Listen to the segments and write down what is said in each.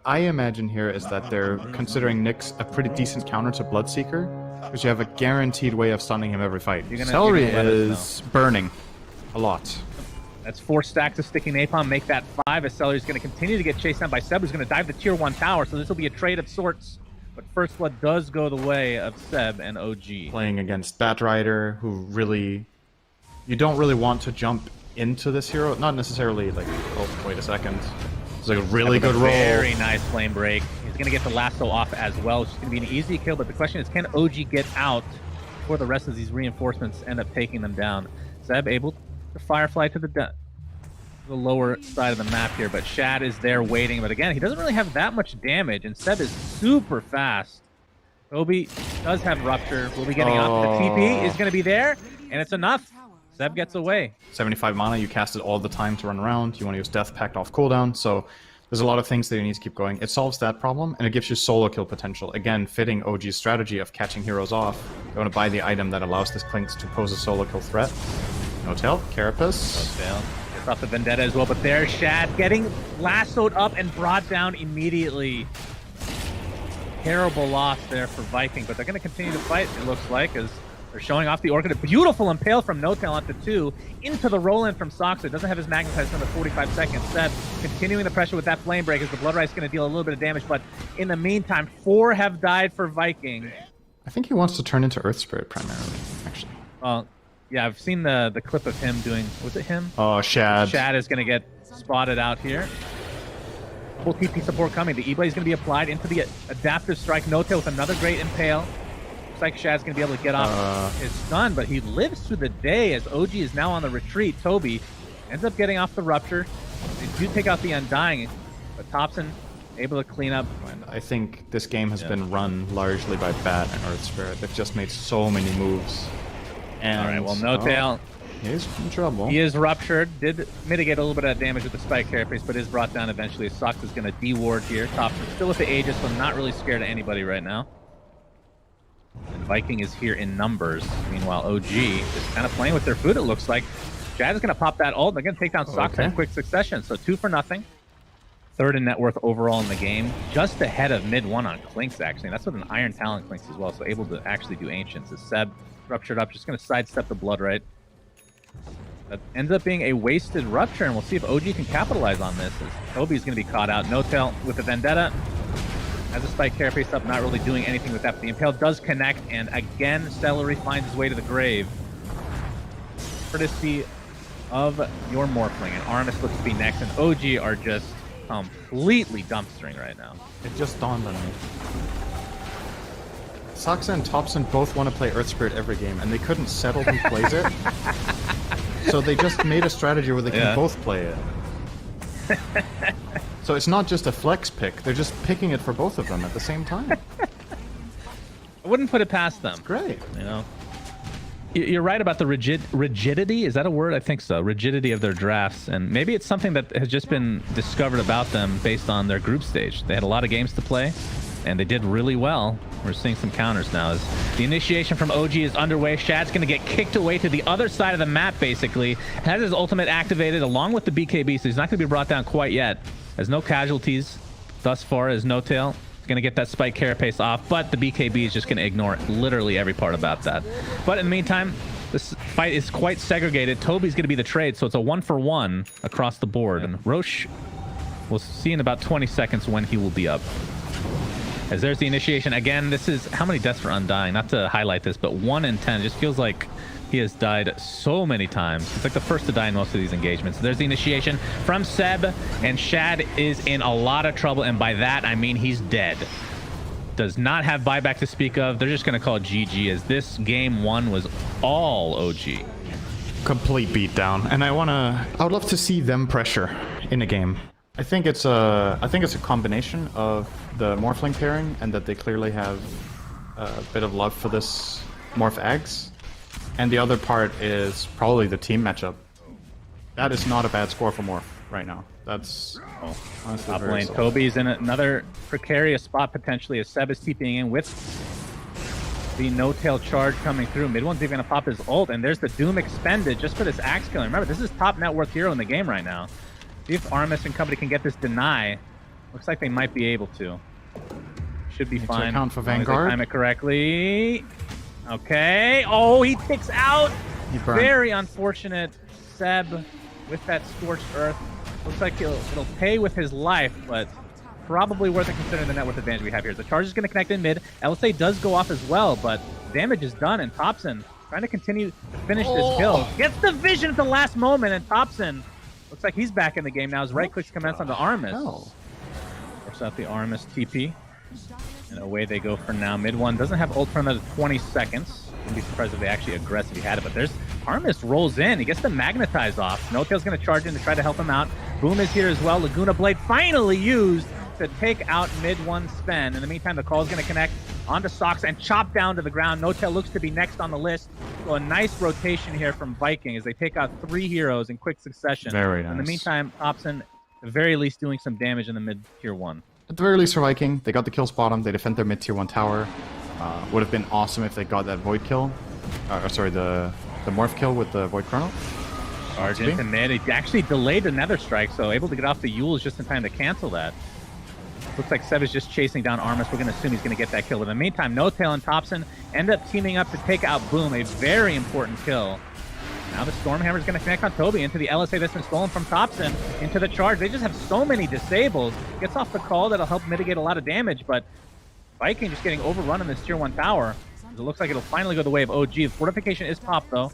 what I imagine here is that they're considering Nyx a pretty decent counter to Bloodseeker, because you have a guaranteed way of stunning him every fight. Seleri is burning a lot. That's 4 stacks of sticking napalm, make that 5, as Celeri's going to continue to get chased down by Seb, who's going to dive the tier 1 tower, so this will be a trade of sorts. But First Blood does go the way of Seb and OG. Playing against Batrider, who really... You don't really want to jump into this hero. Not necessarily like, oh, wait a second. It's like a really good roll. Very nice flame break. He's going to get the lasso off as well. It's going to be an easy kill, but the question is, can OG get out before the rest of these reinforcements end up taking them down? Seb able to Firefly to the lower side of the map here, but Shad is there waiting. But again, he doesn't really have that much damage, and Seb is super fast. Toby does have Rupture. Will be getting up. The TP is going to be there, and it's enough. Seb gets away. 75 mana, you cast it all the time to run around. You want to use Death Pact off cooldown, so there's a lot of things that you need to keep going. It solves that problem, and it gives you solo kill potential. Again, fitting OG's strategy of catching heroes off. You want to buy the item that allows this Clinks to pose a solo kill threat. No tail, Carapace. No tail. Gets off the Vendetta as well, but there's Shad getting lassoed up and brought down immediately. Terrible loss there for Viking, but they're going to continue to fight, it looks like, as they're showing off the Orchid. A beautiful impale from No Tail onto 2, into the roll-in from Soxa. Doesn't have his Magnetize for another 45 seconds. Seb continuing the pressure with that Flame Break as the Blood Rice is going to deal a little bit of damage, but in the meantime, 4 have died for Viking. I think he wants to turn into Earth Spirit primarily, actually. Well, yeah, I've seen the clip of him doing, was it him? Oh, Shad. Shad is going to get spotted out here. Full TP support coming. The E-Blade is going to be applied into the Adaptive Strike. No Tail with another great impale. Looks like Shad's going to be able to get off his stun, but he lives through the day as OG is now on the retreat. Toby ends up getting off the Rupture. They do take out the Undying, but Topson able to clean up. I think this game has been run largely by Bat and Earth Spirit. They've just made so many moves. And, all right, well, No Tail. He's in trouble. He is ruptured. Did mitigate a little bit of damage with the Spike Carapace, but is brought down eventually. Sox is going to de-ward here. Topson still with the Aegis, so not really scared of anybody right now. And Viking is here in numbers. Meanwhile, OG is kind of playing with their food, it looks like. Jad is going to pop that ult. They're going to take down Sox in quick succession. So 2 for nothing. 3rd in net worth overall in the game. Just ahead of mid 1 on Clinks, actually. And that's with an Iron Talon Clinks as well, so able to actually do Ancients. As Seb ruptured up, just going to sidestep the Blood Right. That ends up being a wasted Rupture, and we'll see if OG can capitalize on this. As Toby's going to be caught out. No Tail with the Vendetta. Has a Spike Carapace up, not really doing anything with that. But the Impale does connect, and again, Seleri finds his way to the grave. Courtesy of your Morphling, and Aramis looks to be next, and OG are just completely dumpstering right now. It just dawned on me. Soxa and Topson both want to play Earth Spirit every game, and they couldn't settle who plays it. So they just made a strategy where they can both play it. So it's not just a flex pick, they're just picking it for both of them at the same time. I wouldn't put it past them. It's great. You know? You're right about the rigidity, is that a word? I think so. Rigidity of their drafts, and maybe it's something that has just been discovered about them based on their group stage. They had a lot of games to play, and they did really well. We're seeing some counters now as the initiation from OG is underway. Shad's going to get kicked away to the other side of the map, basically. Has his ultimate activated along with the BKB, so he's not going to be brought down quite yet. Has no casualties thus far as No Tail. He's going to get that Spike Carapace off, but the BKB is just going to ignore literally every part about that. But in the meantime, this fight is quite segregated. Toby's going to be the trade, so it's a 1-for-1 across the board. And Roche, we'll see in about 20 seconds when he will be up. As there's the initiation. Again, this is how many deaths for Undying? Not to highlight this, but 1 in 10. It just feels like he has died so many times. It's like the first to die in most of these engagements. There's the initiation from Seb, and Shad is in a lot of trouble, and by that, I mean he's dead. Does not have buyback to speak of. They're just going to call it GG, as this game 1 was all OG. Complete beatdown, and I would love to see them pressure in a game. I think it's a combination of the Morphling pairing and that they clearly have a bit of love for this Morph Ags. And the other part is probably the team matchup. That is not a bad score for Morph right now. That's honestly top very lane. solid. Toby's in another precarious spot potentially as Seb is TPing in with the No Tail charge coming through. Mid one's even going to pop his ult, and there's the Doom expended just for this Axe killing. Remember, this is top net worth hero in the game right now. See if Aramis and company can get this deny. Looks like they might be able to. Should be fine. Account for as long as they Vanguard. time it correctly. Okay. Oh, he ticks out. He burned. Very unfortunate. Seb with that Scorched Earth. Looks like it'll pay with his life, but probably worth it considering the net worth advantage we have here. The charge is going to connect in mid. LSA does go off as well, but damage is done, and Topson trying to continue to finish this kill. Gets the vision at the last moment, and Topson looks like he's back in the game now. His right clicks commence onto Aramis. Force out the Aramis TP. And away they go for now. Mid one doesn't have ult for another 20 seconds. Wouldn't be surprised if they actually aggressively had it, but there's Aramis rolls in. He gets the magnetize off. No-Tail's going to charge in to try to help him out. Boom is here as well. Laguna Blade finally used to take out mid one Sven. In the meantime, the call is going to connect onto Sox and chop down to the ground. No-Tail looks to be next on the list. So a nice rotation here from Viking as they take out 3 heroes in quick succession. Very nice. In the meantime, Topson, at the very least, doing some damage in the mid tier 1. At the very least for Viking, they got the kills bottom. They defend their mid tier 1 tower. Would have been awesome if they got that Void kill. Sorry, the Morph kill with the Void Chrono. Charge into mid. He actually delayed the Nether Strike, so able to get off the Yules just in time to cancel that. Looks like Seb is just chasing down Aramis. We're going to assume he's going to get that kill. But in the meantime, No-Tail and Topson end up teaming up to take out Boom, a very important kill. Now the Stormhammer is going to connect on Toby into the LSA that's been stolen from Topson into the charge. They just have so many disables. Gets off the call that'll help mitigate a lot of damage, but Viking just getting overrun in this tier 1 tower. It looks like it'll finally go the way of OG. The fortification is popped though.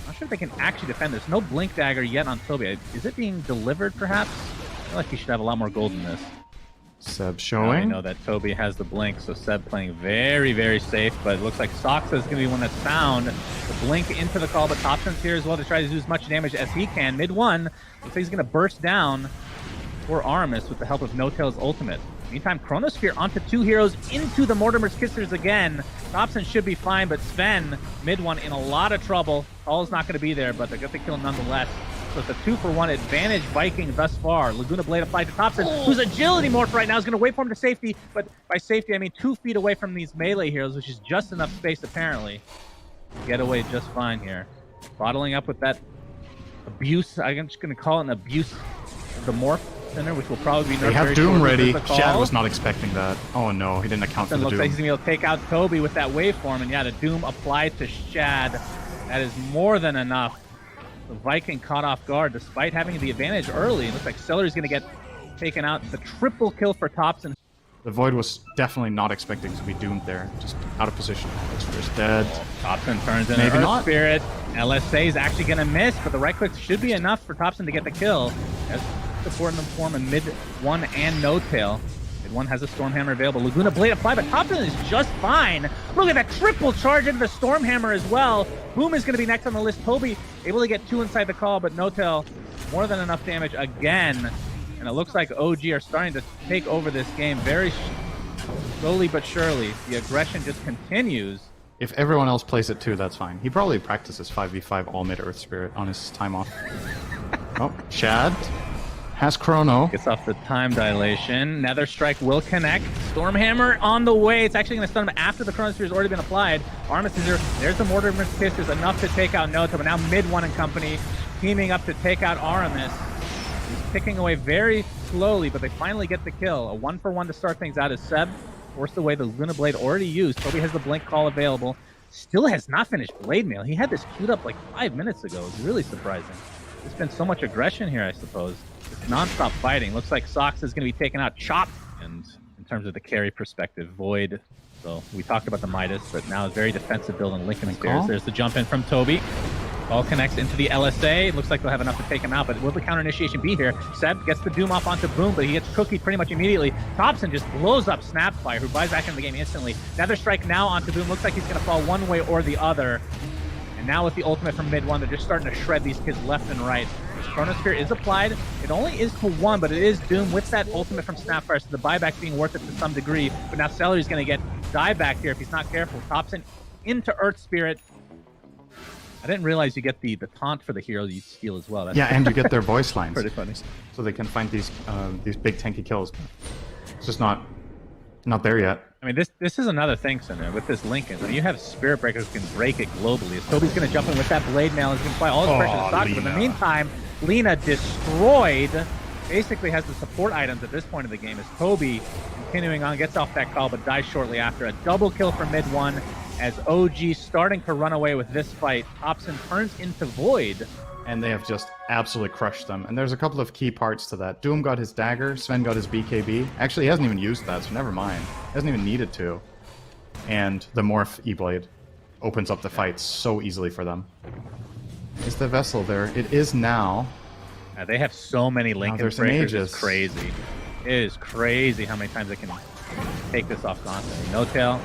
Not sure if they can actually defend this. No Blink Dagger yet on Toby. Is it being delivered perhaps? I feel like he should have a lot more gold in this. Seb showing. I know that Toby has the blink, so Seb playing very, very safe, but it looks like Soxa is going to be one that's found. The blink into the call, but Topson's here as well to try to do as much damage as he can. Mid 1, looks like he's going to burst down for Aramis with the help of No-Tail's ultimate. Meantime, Chronosphere onto 2 heroes into the Mortimer's Kissers again. Topson should be fine, but Sven, mid 1, in a lot of trouble. Call's not going to be there, but they get the kill nonetheless. So it's a 2-for-1 advantage Viking thus far. Laguna Blade applied to Topson, whose agility morph right now is going to wait for him to safety, but by safety I mean 2 feet away from these melee heroes, which is just enough space apparently. Get away just fine here. Bottling up with that abuse, I'm just going to call it an abuse of the morph center, which will probably be nerfed. They have very Doom shortly. ready. Shad was not expecting that. Oh no, he didn't account for the looks Doom. like he's going to be able to take out Toby with that waveform, and yeah, the Doom applied to Shad. That is more than enough. The Viking caught off guard despite having the advantage early. It looks like Seleri is going to get taken out. The triple kill for Topson. The Void was definitely not expecting to be doomed there. Just out of position. It's first dead. Topson turns in Maybe Earth not. Spirit. LSA is actually going to miss, but the right click should be enough for Topson to get the kill. As support in the form of mid 1 and No-Tail. Mid 1 has a Stormhammer available. Laguna Blade applied, but Topson is just fine. Look at that triple charge into the Stormhammer as well. Boom is going to be next on the list. Toby able to get 2 inside the call, but No-Tail more than enough damage again. And it looks like OG are starting to take over this game very slowly but surely. The aggression just continues. If everyone else plays it too, that's fine. He probably practices 5v5 all mid Earth Spirit on his time off. Oh, Shad has Chrono. Gets off the time dilation. Nether Strike will connect. Stormhammer on the way. It's actually going to stun him after the Chronosphere has already been applied. Aramis is there. There's the Mortimer's Kissers, enough to take out No-Tail, but now mid 1 and company teaming up to take out Aramis. He's picking away very slowly, but they finally get the kill. A 1-for-1 to start things out as Seb forced away the Luna Blade already used. Toby has the blink call available. Still has not finished Blade Mail. He had this queued up like 5 minutes ago. It's really surprising. There's been so much aggression here, I suppose. It's non-stop fighting. Looks like Sox is going to be taken out chopped. And in terms of the carry perspective, Void. So we talked about the Midas, but now a very defensive build in Lincoln Stairs. There's the jump in from Toby. All connects into the LSA. It looks like they'll have enough to take him out, but will the counter initiation be here? Seb gets the Doom off onto Boom, but he gets cookied pretty much immediately. Topson just blows up Snapfire, who buys back into the game instantly. Nether Strike now onto Boom. Looks like he's going to fall one way or the other. And now with the ultimate from mid 1, they're just starting to shred these kids left and right. Chronosphere is applied. It only is to 1, but it is Doom with that ultimate from Snapfire, so the buyback being worth it to some degree. But now Seleri's going to get dieback here if he's not careful. Topson into Earth Spirit. I didn't realize you get the taunt for the hero you steal as well. That's Yeah, and you get their voice lines. pretty funny. So they can find these big tanky kills. It's just not there yet. I mean, this is another thing, Cinder, with this Lincoln. When you have Spirit Breakers who can break it globally, as Toby's going to jump in with that Blade Mail. He's going to apply all his pressure to Sox. But in the meantime, Lena destroyed basically has the support items at this point of the game. As Toby continuing on, gets off that call, but dies shortly after. A double kill for mid one, as OG starting to run away with this fight. Topson turns into Void. And they have just absolutely crushed them. And there's a couple of key parts to that. Doom got his dagger, Sven got his BKB. Actually, he hasn't even used that, so never mind. He hasn't even needed to. And the Morph E-Blade opens up the fight so easily for them. Is the vessel there? It is now. They have so many Lincoln breakers. Aegis. It's crazy. It is crazy how many times they can take this off constantly. No tail.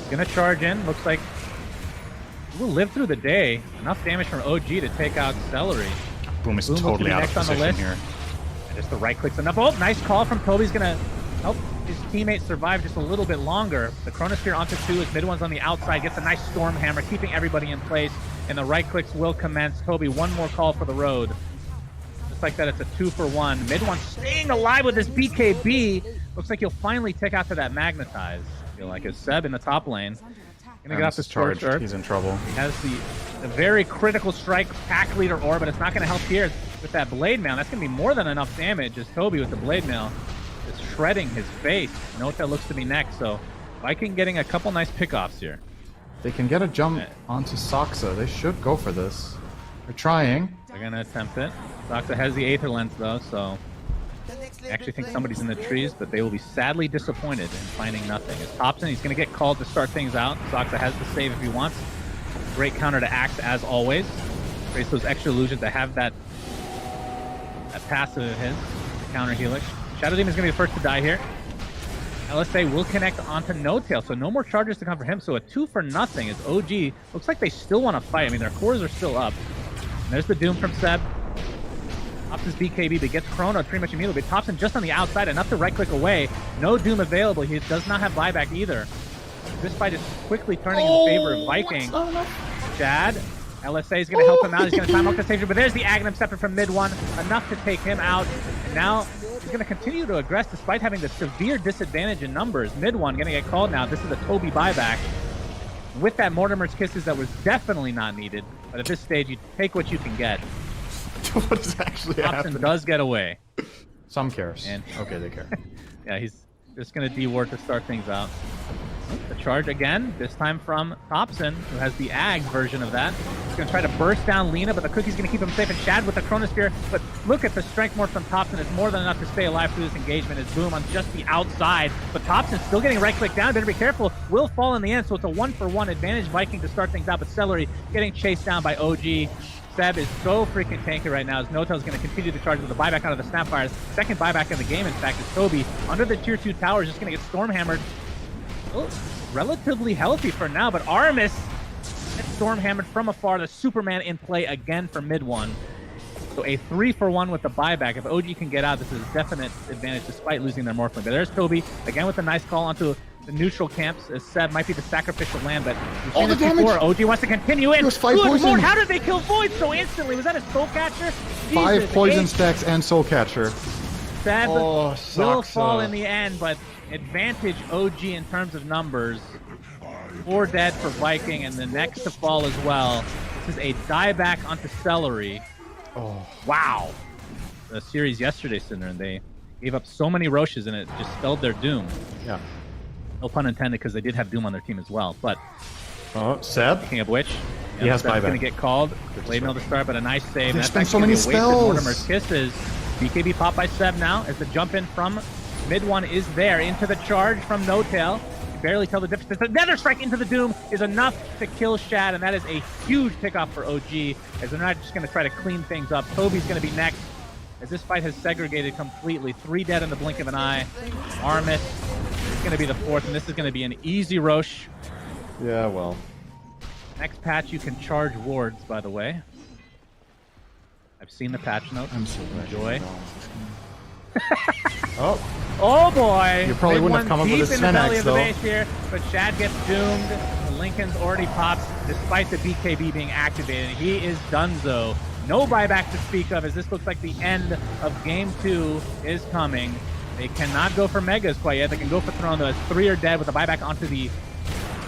Gonna charge in. Looks like we'll live through the day. Enough damage from OG to take out Seleri. Boom is totally out of position here. And just the right click's enough. Oh, nice call from Toby's gonna help his teammate survive just a little bit longer. The Chronosphere onto 2 as mid one's on the outside. Gets a nice Storm Hammer, keeping everybody in place. And the right clicks will commence. Toby, one more call for the road. Just like that, it's a 2-for-1. Mid one staying alive with his BKB. Looks like he'll finally take out to that Magnetize. Feel like it's Seb in the top lane. Gonna get off this charge. He's in trouble. He has the very critical strike pack leader ore, but it's not gonna help here with that blade mail. That's gonna be more than enough damage as Toby with the blade mail is shredding his face. Nota looks to be next, so Viking getting a couple nice pickoffs here. They can get a jump onto Soxa. They should go for this. They're trying. They're gonna attempt it. Soxa has the Aether Lens though, so I actually think somebody's in the trees, but they will be sadly disappointed in finding nothing. As Topson, he's going to get called to start things out. Soxa has the save if he wants. Great counter to Axe as always. Creates those extra illusions that have that passive of his, the counter Helix. Shadow Demon is going to be the first to die here. LSA will connect onto No Tail, so no more charges to come for him. So a 2-for-0 as OG looks like they still want to fight. I mean, their cores are still up. And there's the Doom from Seb. Pops his BKB, but gets Chrono pretty much immediately. Topson just on the outside, enough to right-click away. No Doom available. He does not have buyback either. This fight is quickly turning in favor of Viking. Chad, LSA is going to help him out. He's going to time out the stage, but there's the Aghanim Scepter from mid one, enough to take him out. And now he's going to continue to aggress despite having the severe disadvantage in numbers. Mid one going to get called now. This is a Toby buyback. With that Mortimer's Kisses that was definitely not needed, but at this stage, you take what you can get. What is actually happening? Topson does get away. Some cares. And okay, they care. Yeah, he's just going to D-ward to start things out. The charge again, this time from Topson, who has the Ag version of that. He's going to try to burst down Lina, but the Cookie's going to keep him safe. And Shad with the Chronosphere. But look at the strength more from Topson. It's more than enough to stay alive through this engagement. It's Boom on just the outside. But Topson's still getting right-click down. Better be careful. Will fall in the end, so it's a 1-for-1 advantage Viking to start things out. But Seleri getting chased down by OG. Seb is so freaking tanky right now as Notel's going to continue to charge with the buyback out of the Snapfires. Second buyback in the game, in fact, is Toby under the tier 2 tower, is just going to get storm hammered. Oh, relatively healthy for now, but Aramis gets storm hammered from afar. The Superman in play again for mid one. So a 3-for-1 with the buyback. If OG can get out, this is a definite advantage despite losing their Morphling. But there's Toby again with a nice call onto the neutral camps, as Seb might be the sacrificial lamb, but we've seen this before. OG wants to continue in. Good Lord, how did they kill Void so instantly? Was that a Soul Catcher? 5 poison stacks and Soul Catcher. Seb will fall in the end, but advantage OG in terms of numbers. 4 dead for Viking, and the next to fall as well. This is a dieback onto Seleri. Oh. Wow. The series yesterday, Cinder, and they gave up so many Roches, and it just spelled their doom. Yeah. No pun intended, because they did have Doom on their team as well. But Seb? Speaking of which, he has buyback. Going to get called. Blade Mail to start, but a nice save. There's been so many spells. Mortimer's Kisses. BKB pop by Seb now as the jump in from mid one is there. Into the charge from No Tail. Barely tell the difference. The Nether Strike into the Doom is enough to kill Shad, and that is a huge pickoff for OG, as they're not just going to try to clean things up. Toby's going to be next, as this fight has segregated completely. 3 dead in the blink of an eye. Aramis is going to be the 4th, and this is going to be an easy Roche. Yeah, well. Next patch, you can charge wards, by the way. I've seen the patch notes. I'm so enjoy. Oh boy! You probably wouldn't have come up with a Svenax, though. Here, but Shad gets doomed. The Lincoln's already popped, despite the BKB being activated. He is donezo. No buyback to speak of, as this looks like the end of Game 2 is coming. They cannot go for Megas quite yet. They can go for Throne, though, as 3 are dead with a buyback onto the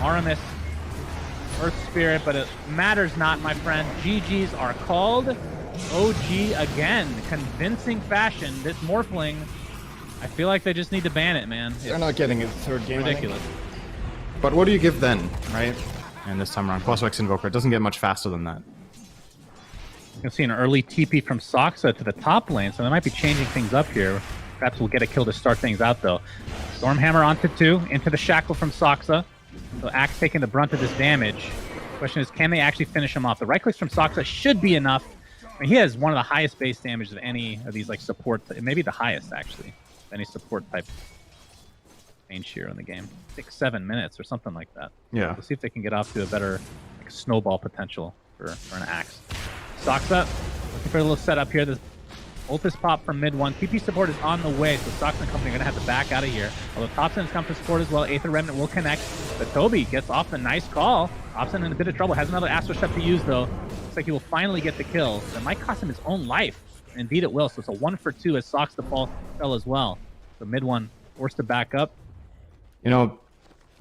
Aramis Earth Spirit, but it matters not, my friend. GGs are called. OG again, convincing fashion. This Morphling, I feel like they just need to ban it, man. They're not getting it third game. Ridiculous. But what do you give then, right? And this time around, Quaswex Invoker, it doesn't get much faster than that. You can see an early TP from Soxa to the top lane, so they might be changing things up here. Perhaps we'll get a kill to start things out, though. Stormhammer onto 2, into the Shackle from Soxa. So Axe taking the brunt of this damage. Question is, can they actually finish him off? The right clicks from Soxa should be enough. I mean, he has one of the highest base damage of any of these like support, maybe the highest actually, of any support type range here in the game. 6-7 minutes or something like that. Yeah. We'll see if they can get off to a better like, snowball potential for an Axe. Soxa looking for a little setup here. This Ultis pop from mid 1. TP support is on the way, so Soxa and company are going to have to back out of here. Although Topson has come for support as well. Aether Remnant will connect, but Toby gets off the nice call. Topson in a bit of trouble. Has another Astral Step to use, though. Looks like he will finally get the kill. That might cost him his own life. Indeed it will, so it's a 1 for 2 as Sox fell as well. So mid 1 forced to back up. You know,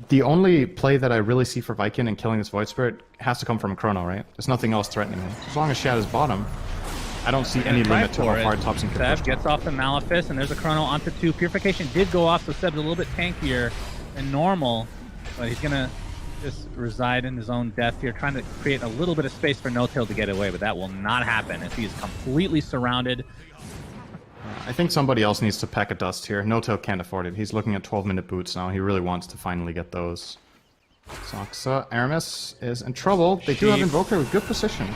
the only play that I really see for VIKIN in killing this Void Spirit has to come from Chrono, right? There's nothing else threatening him. As long as Shad is bottom, I don't see any limit to how hard Topson can push. Seb gets off the Malefice, and there's a Chrono onto 2. Purification did go off, so Seb's a little bit tankier than normal, but he's gonna just reside in his own death here, trying to create a little bit of space for No-Tail to get away, but that will not happen if he is completely surrounded. I think somebody else needs to pack a dust here. No-Tail can't afford it. He's looking at 12-minute boots now. He really wants to finally get those. Soxa, Aramis is in trouble. They do have Invoker with good position.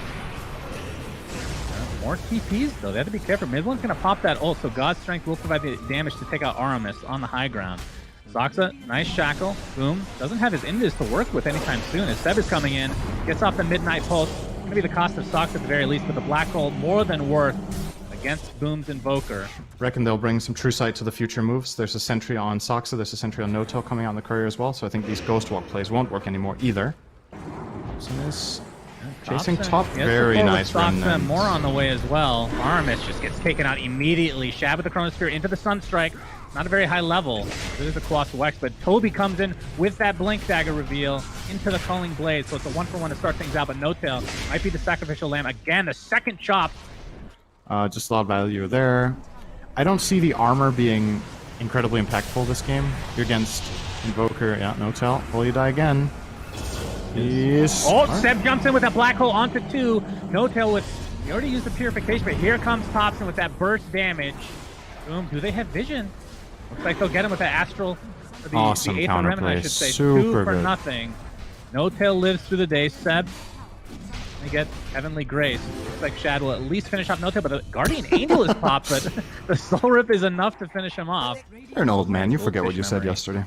More TPs, though. They have to be careful. Mid one's going to pop that ult, so God's Strength will provide the damage to take out Aramis on the high ground. Soxa, nice Shackle. Boom. Doesn't have his Indus to work with anytime soon as Seb is coming in. Gets off the Midnight Pulse. Going to be the cost of Soxa at the very least, but the Black Hole more than worth against Boom's Invoker. Reckon they'll bring some true sight to the future moves. There's a sentry on Soxa, there's a sentry on No-Tail coming on the courier as well, so I think these Ghost Walk plays won't work anymore either. Topson is chasing top. Very nice Remnant. More on the way as well. Aramis just gets taken out immediately. Shad with the Chronosphere into the Sunstrike. Not a very high level. It is a Quaswex, but Toby comes in with that Blink Dagger reveal into the Culling Blade, so it's a 1-for-1 to start things out, but No-Tail might be the Sacrificial Lamb. Again, the second chop. Just a lot of value there. I don't see the armor being incredibly impactful this game. You're against Invoker, yeah, No-Tail. Will you die again? Yes. Oh, Seb jumps in with a Black Hole onto 2. No-Tail with... He already used the Purification, but here comes Topson with that burst damage. Boom. Do they have vision? Looks like they'll get him with that Astral... The, awesome the counterplay. Remnant, I should say. Super 2 for good. nothing. No-Tail lives through the day. Seb... They get Heavenly Grace. Looks like Shad will at least finish off No-Tail, but the Guardian Angel is popped, but the Soul Rip is enough to finish him off. You're an old man. You forget what you said yesterday.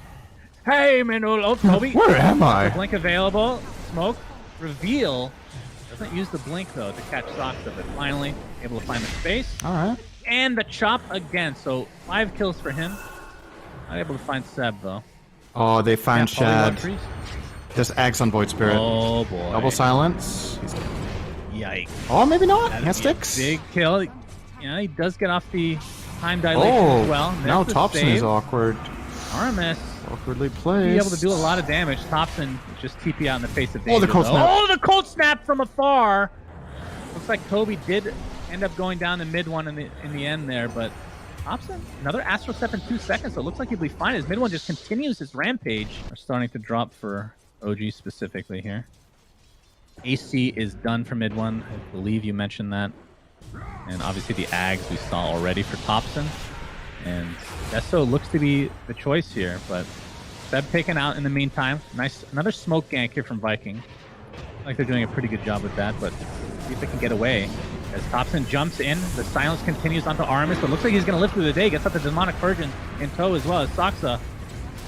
Hey, man, oh, Toby. Where am I? Blink available. Smoke. Reveal. Doesn't use the blink, though, to catch Soxa, but finally able to find the space. All right. And the chop again, so 5 kills for him. Not able to find Seb, though. Oh, they find Shad. Trees. Just Axe on Void Spirit. Oh, boy. Double silence. He's dead. Yikes. Oh, maybe not. That'd He has be a sticks. Big kill. Yeah, he does get off the time dilation as well. Now There's the Topson save. is awkward. Aramis. Awkwardly placed. Be able to do a lot of damage. Topson just TP out in the face of danger. Oh, the cold snap. Oh, the cold snap from afar. Looks like Toby did end up going down the mid one in the end there, but Topson, another Astral Step in 2 seconds, so it looks like he'll be fine. His mid one just continues his rampage. We're starting to drop for OG specifically here. AC is done for mid one. I believe you mentioned that. And obviously the Ags we saw already for Topson. And Deso looks to be the choice here, but Seb taken out in the meantime. Nice, another smoke gank here from Viking. Like they're doing a pretty good job with that, but see if they can get away. As Topson jumps in, the silence continues onto Aramis, but looks like he's going to live through the day. Gets up the Demonic Virgin in tow as well as Soxa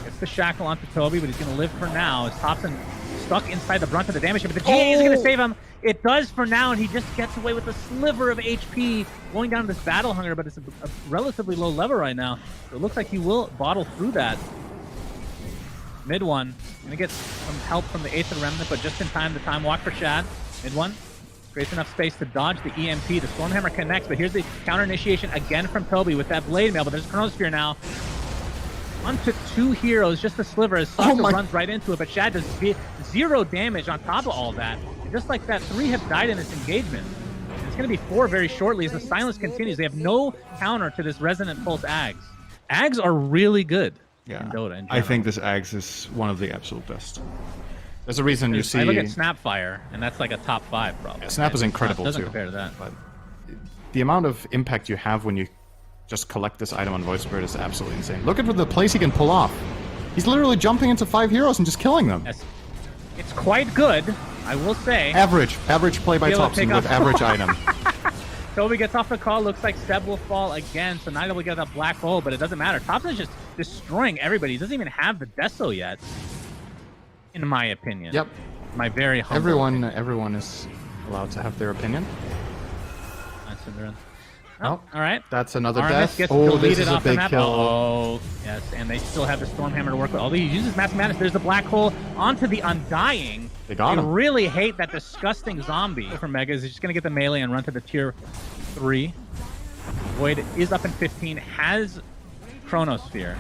gets the Shackle onto Toby, but he's going to live for now as Topson stuck inside the brunt of the damage. But the GA is going to save him. It does for now, and he just gets away with a sliver of HP going down to this Battle Hunger, but it's a relatively low level right now. So it looks like he will bottle through that. Mid one, gonna get some help from the Aether Remnant, but just in time, the time walk for Shad. Mid one, creates enough space to dodge the EMP. The Stormhammer connects, but here's the counter initiation again from Toby with that Blade Mail, but there's a Chronosphere now. Onto 2 heroes, just a sliver as Soxa runs right into it, but Shad does 0 damage on top of all that. And just like that, 3 have died in this engagement. It's going to be 4 very shortly as the silence continues. They have no counter to this Resonant Pulse Ags. Ags are really good in Dota in general. I think this Ags is one of the absolute best. There's a reason you see... I look at Snapfire, and that's like a top 5 probably. Yeah, Snap is incredible doesn't too. compare to that. But the amount of impact you have when you just collect this item on Void Spirit is absolutely insane. Look at the plays he can pull off. He's literally jumping into 5 heroes and just killing them. Yes. It's quite good, I will say. Average play by Topson with average item. Toby gets off the call. Looks like Seb will fall again, so Nida will get that black hole, but it doesn't matter. Topson's just destroying everybody. He doesn't even have the Deso yet, in my opinion. Yep. My very humble opinion. Everyone is allowed to have their opinion. Nice, Cinderin. Oh, all right. That's another Aramis death. gets Oh, this deleted is a off the big map. kill. Oh, yes, and they still have the Stormhammer to work with. Although he uses Mathematics, there's the black hole onto the Undying. They got him. I really hate that disgusting zombie from Megas. He's just going to get the melee and run to the tier 3. Void is up in 15, has Chronosphere.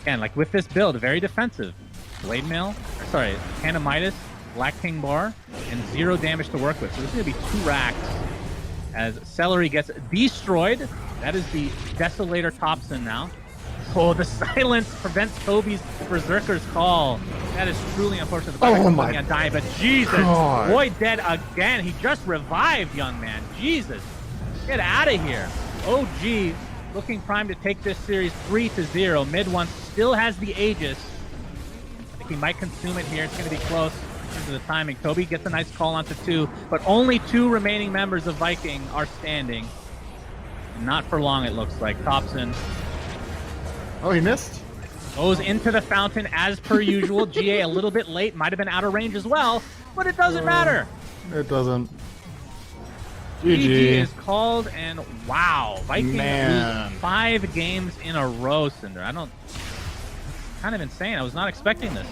Again, like with this build, very defensive. Blade Mail, sorry, Phantom Midas, Black King Bar, and 0 damage to work with. So this is going to be 2 racks as Seleri gets destroyed. That is the Desolator Topson now. Oh, the silence prevents Toby's Berserker's call. That is truly unfortunate. Oh my God. But Jesus, God. Void dead again. He just revived, young man. Jesus, get out of here. OG looking primed to take this series 3-0. Mid one still has the Aegis. I think he might consume it here. It's going to be close in terms of the timing. Toby gets a nice call onto 2, but only 2 remaining members of Viking are standing. Not for long, it looks like. Topson Oh, he missed? goes into the fountain as per usual. GA a little bit late, might have been out of range as well, but it doesn't matter. It doesn't. GG GG. is called, and wow, Vikings lose 5 games in a row, Cinder. Kind of insane. I was not expecting this.